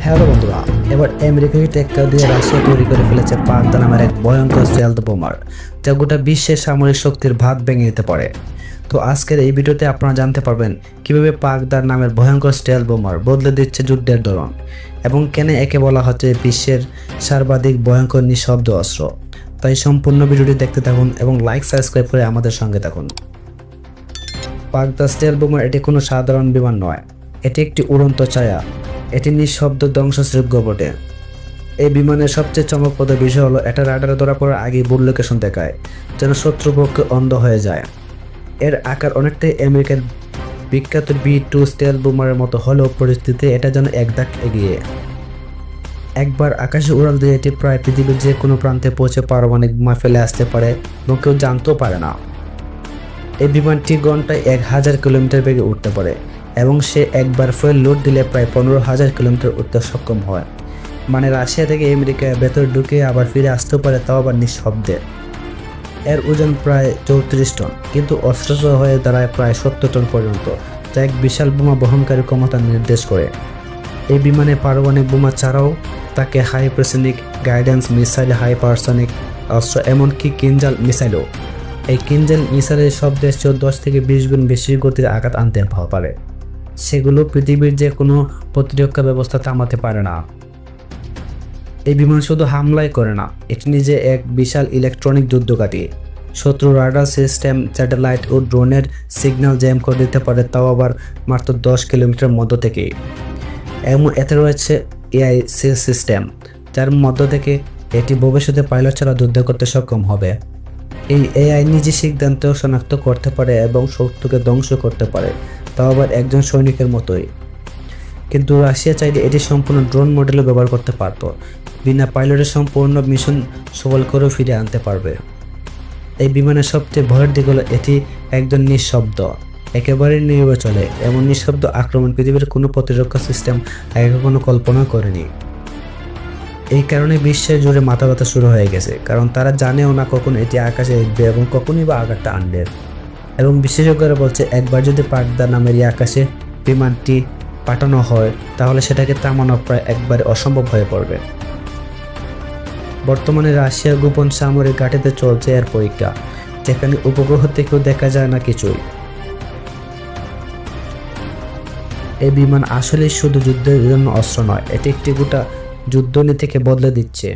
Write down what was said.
Hello বন্ধুরা, এবার আমেরিকাকে টেক্কা দিয়ে রাশিয়া তৈরি করে ফেলেছে পাগদা নামের এক ভয়ঙ্কর স্টেলথ বোমার, যা গোটা বিশ্বের সামরিক শক্তির ভাত ভেঙে দিতে পারে। তো আজকের এই ভিডিওতে আপনারা জানতে পারবেন কিভাবে পাগদার নামের ভয়ঙ্কর স্টেলথ বোমার বদলে দিচ্ছে যুদ্ধের ধরন এবং কেন একে বলা হচ্ছে বিশ্বের সর্বাধিক ভয়ঙ্কর নিঃশব্দ অস্ত্র। তাই সম্পূর্ণ ভিডিওটি দেখতে থাকুন এবং লাইক সাবস্ক্রাইব করে আমাদের সঙ্গে থাকুন। পাগদা স্টেলথ বোমার এটি কোনো সাধারণ বিমান নয়, এটি একটি উড়ন্ত ছায়া। এটি নিঃশব্দ ধ্বংসযোগ্য বটে। এই বিমানের সবচেয়ে চমকপ্রদ বিষয় হলো এটা রাডারে ধরা পড়ার আগে বুল লোকেশন দেখায়, যেন শত্রুপক্ষে অন্ধ হয়ে যায়। এর আকার অনেকটাই আমেরিকার বিখ্যাত B2 স্টেলথ বোমারের মতো হলেও পরিস্থিতি এটা যেন এক ধাপ এগিয়ে। একবার আকাশে উড়াল দিয়ে এটি প্রায় পৃথিবীর যে কোনো প্রান্তে পৌঁছে পারমাণবিক বোমা ফেলে আসতে পারে এবং কেউ জানতেও পারে না। এই বিমানটি ঘন্টায় 1000 কিলোমিটার বেগে উঠতে পারে এবং সে একবার ফুয়েল লোড দিলে প্রায় 15,000 কিলোমিটার উঠতে সক্ষম হয়। মানে রাশিয়া থেকে আমেরিকায় ভেতর ঢুকে আবার ফিরে আসতেও পারে, তাও আবার নিঃশব্দে। এর ওজন প্রায় 34 টন, কিন্তু অস্ত্র হয়ে দাঁড়ায় প্রায় 70 টন পর্যন্ত, যা এক বিশাল বোমা বহনকারী ক্ষমতা নির্দেশ করে। এই বিমানে পারমাণবিক বোমা ছাড়াও তাকে হাইপারসনিক গাইডেন্স মিসাইল, হাইপারসনিক অস্ত্র, এমনকি কিনজাল মিসাইলও। এই কিনজাল মিসাইলের শব্দে 10 থেকে 20 গুণ বেশি গতির আঘাত আনতে পারে। সেগুলো পৃথিবীর যে কোনো প্রতিরক্ষা ব্যবস্থা থামাতে পারে না। এই বিমান শুধু হামলাই করে না, এটি নিজে এক বিশাল ইলেকট্রনিক যুদ্ধঘাঁটি। শত্রু রাডার সিস্টেম, স্যাটেলাইট ও ড্রোনের সিগন্যাল জ্যাম করে দিতে পারে, তাও আবার মাত্র 10 কিলোমিটার মধ্য থেকেই। এবং এতে রয়েছে AI সিস্টেম, যার মধ্য থেকে এটি ভবিষ্যতে পাইলট ছাড়া যুদ্ধ করতে সক্ষম হবে। এই AI নিজে সিদ্ধান্ত শনাক্ত করতে পারে এবং শত্রুকে ধ্বংস করতে পারে, তাও আবার একজন সৈনিকের মতোই। কিন্তু রাশিয়া চাইলে এটি সম্পূর্ণ ড্রোন মডেলও ব্যবহার করতে পারত, বিনা পাইলটের সম্পূর্ণ মিশন সফল করেও ফিরে আনতে পারবে। এই বিমানের সবচেয়ে ভয়ের দিক হলো এটি একদম নিঃশব্দ, একেবারে নীরবে চলে। এমন নিঃশব্দ আক্রমণ পৃথিবীর কোনো প্রতিরক্ষা সিস্টেম আগে কখনো কল্পনা করেনি। এই কারণে বিশ্বের জুড়ে মাথা ব্যথা শুরু হয়ে গেছে, কারণ তারা জানেও না কখন এটি আকাশে উঠবে এবং কখনই বা আঘাতটা আনবে। এবং বিশেষজ্ঞরা বলছে একবার যদি পাগদা নামের এই আকাশে বিমানটি পাঠানো হয়, তাহলে সেটাকে থামানো প্রায় একবারে অসম্ভব হয়ে পড়বে। বর্তমানে রাশিয়ার গোপন সামরিক ঘাঁটিতে চলছে এর পরীক্ষা, যেখানে উপগ্রহ থেকেও দেখা যায় না কিছুই। এই বিমান আসলে শুধু যুদ্ধের জন্য অস্ত্র নয়, এটি একটি গোটা যুদ্ধনীতিকে বদলে দিচ্ছে।